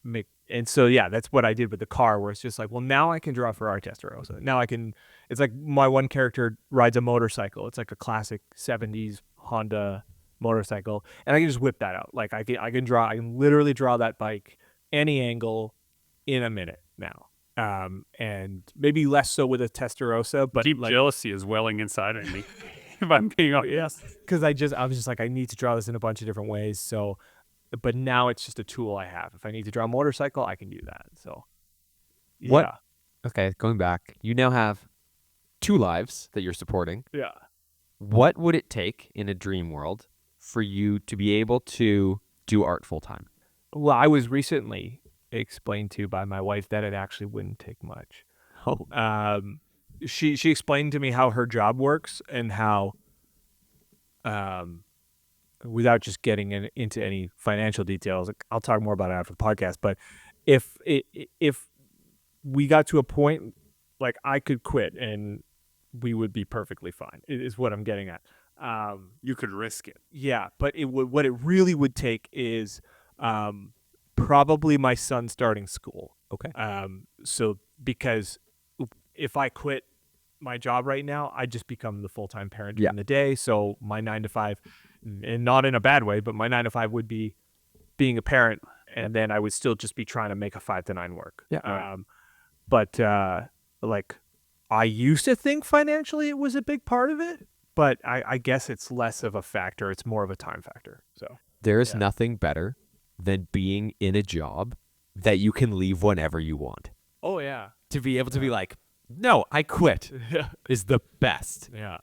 make. And so yeah, that's what I did with the car, where it's just like, well, now I can draw Ferrari Testarossa. Now I can. It's like my one character rides a motorcycle. It's like a classic 70s Honda motorcycle, and I can just whip that out. Like I can literally draw that bike any angle in a minute now. And maybe less so with a Testarossa, but deep like, jealousy is welling inside of me. If I'm being honest. yes, because I was just like, I need to draw this in a bunch of different ways. So, but now it's just a tool I have. If I need to draw a motorcycle, I can do that. So, yeah. What? Okay, going back, you now have 2 lives that you're supporting. Yeah. What would it take in a dream world for you to be able to do art full time? Well, I was recently explained to by my wife that it actually wouldn't take much. Oh. She explained to me how her job works and how, without just getting into any financial details, I'll talk more about it after the podcast. But if we got to a point like I could quit and we would be perfectly fine, is what I'm getting at. You could risk it. Yeah, but what it really would take is probably my son starting school. Okay. So because if I quit my job right now, I just become the full-time parent during the day. So my 9 to 5, and not in a bad way, but my 9 to 5 would be being a parent, and then I would still just be trying to make a 5 to 9 work. Yeah. But like I used to think financially it was a big part of it, but I guess it's less of a factor. It's more of a time factor. So There is nothing better than being in a job that you can leave whenever you want. oh yeah, To be able to be like, no, I quit is the best. yeah.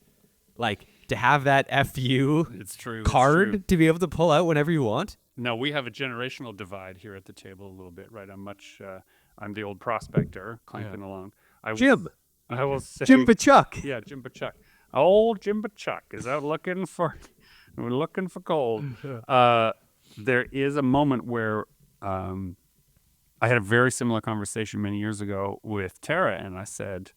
Like to have that FU It's true. card to be able to pull out whenever you want. No, we have a generational divide here at the table a little bit, right? I'm the old prospector clanking along. I will say, Jim Bachuk. Yeah, Jim Bachuk. Old Jim Bachuk is out looking for gold. There is a moment where I had a very similar conversation many years ago with Tara, and I said,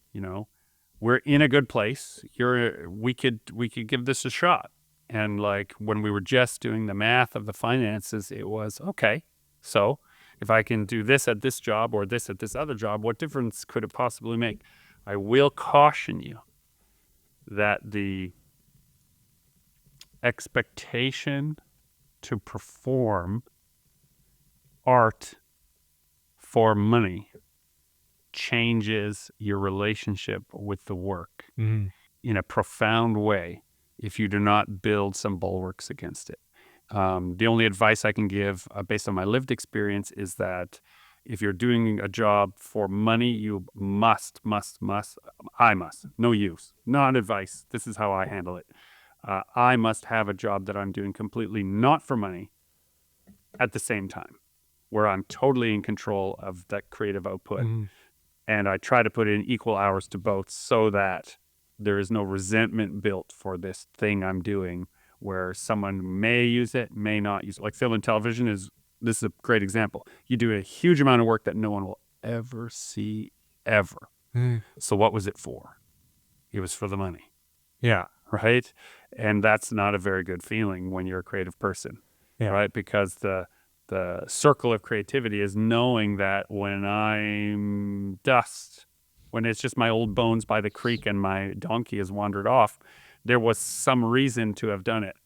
we're in a good place. We could give this a shot. And like when we were just doing the math of the finances, it was okay. So if I can do this at this job or this at this other job, what difference could it possibly make? I will caution you that the expectation to perform art for money changes your relationship with the work in a profound way if you do not build some bulwarks against it. The only advice I can give based on my lived experience is that if you're doing a job for money, you must, no use, not advice. This is how I handle it. I must have a job that I'm doing completely not for money at the same time, where I'm totally in control of that creative output. And I try to put in equal hours to both so that there is no resentment built for this thing I'm doing where someone may use it, may not use it. Like film and television this is a great example. You do a huge amount of work that no one will ever see, ever. So what was it for? It was for the money. Yeah. Right? And that's not a very good feeling when you're a creative person. Yeah. Right? Because the circle of creativity is knowing that when I'm dust, when it's just my old bones by the creek and my donkey has wandered off, there was some reason to have done it.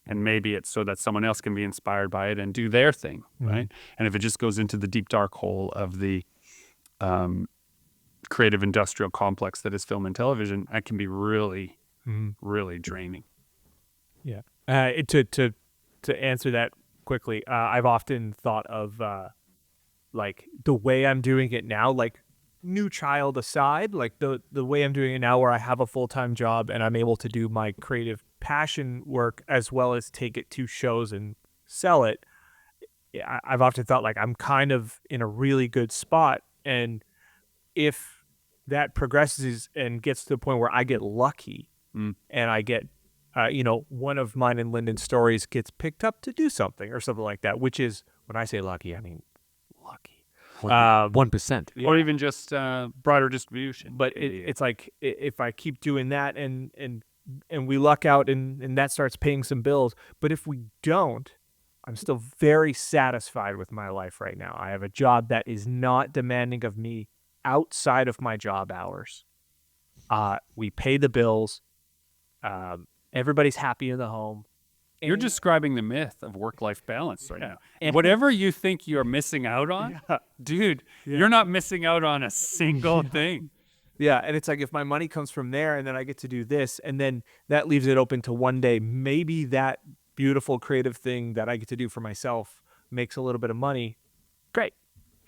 And maybe it's so that someone else can be inspired by it and do their thing, right? And if it just goes into the deep, dark hole of the creative industrial complex that is film and television, that can be really, really draining. Yeah. To answer that quickly, I've often thought of like the way I'm doing it now, like new child aside, like the way I'm doing it now, where I have a full-time job and I'm able to do my creative passion work as well as take it to shows and sell it. I've often thought like I'm kind of in a really good spot, and if that progresses and gets to the point where I get lucky and I get one of mine and Lyndon's stories gets picked up to do something or something like that, which is, when I say lucky, I mean lucky. 1%. Or even just broader distribution. But it's like if I keep doing that and we luck out and that starts paying some bills. But if we don't, I'm still very satisfied with my life right now. I have a job that is not demanding of me outside of my job hours. We pay the bills. Everybody's happy in the home. You're describing the myth of work-life balance right now. And whatever you think you're missing out on, dude, you're not missing out on a single thing. Yeah, and it's like if my money comes from there and then I get to do this, and then that leaves it open to one day, maybe that beautiful creative thing that I get to do for myself makes a little bit of money. Great.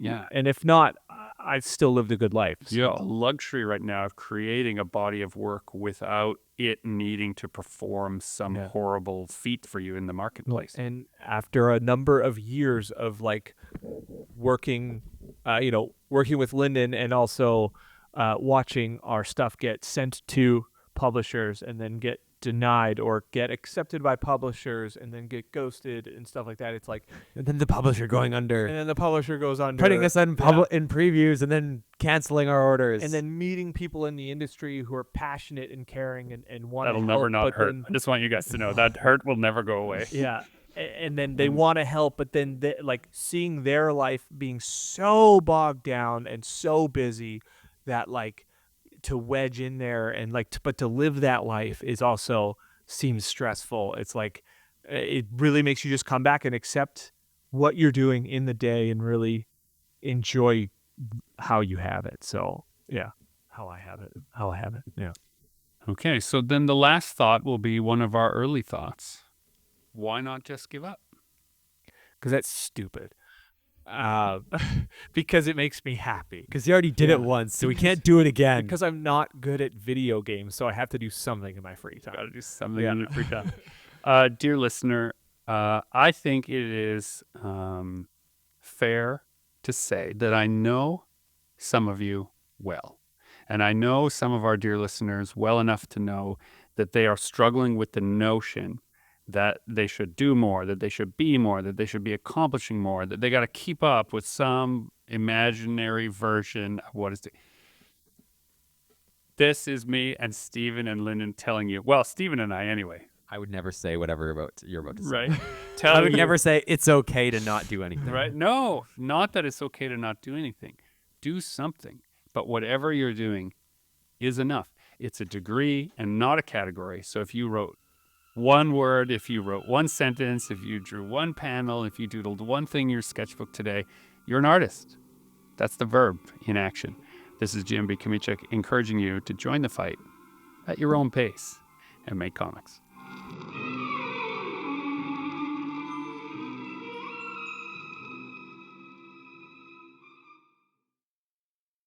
Yeah. And if not, I've still lived a good life. So. You have a luxury right now of creating a body of work without it needing to perform some horrible feat for you in the marketplace. And after a number of years of like working with Lyndon and also watching our stuff get sent to publishers and then get denied or get accepted by publishers and then get ghosted and stuff like that. It's like, And then the publisher going under. and then the publisher goes under, Putting us in in previews and then canceling our orders. and then meeting people in the industry who are passionate and caring and want That'll to never help, not but hurt. then- I just want you guys to know that hurt will never go away. Yeah. And then they want to help, but then like seeing their life being so bogged down and so busy that like to wedge in there and like, but to live that life is also seems stressful. It's like, it really makes you just come back and accept what you're doing in the day and really enjoy how you have it. So yeah, how I have it. Yeah. Okay, so then the last thought will be one of our early thoughts. Why not just give up? Because that's stupid. Because it makes me happy. Because you already did it once, so we can't do it again. Because I'm not good at video games, so I have to do something in my free time. Got to do something in your free time. Dear listener, I think it is fair to say that I know some of you well. And I know some of our dear listeners well enough to know that they are struggling with the notion that they should do more, that they should be more, that they should be accomplishing more, that they got to keep up with some imaginary version of what is the... This is me and Stephen and Lyndon telling you, well, Stephen and I anyway. I would never say whatever you're about to say. Right. I would never say it's okay to not do anything. Right. No, not that it's okay to not do anything. Do something. But whatever you're doing is enough. It's a degree and not a category. So if you wrote one word, if you wrote one sentence, if you drew one panel, if you doodled one thing in your sketchbook today, you're an artist. That's the verb in action. This is GMB Kamichek encouraging you to join the fight at your own pace and make comics.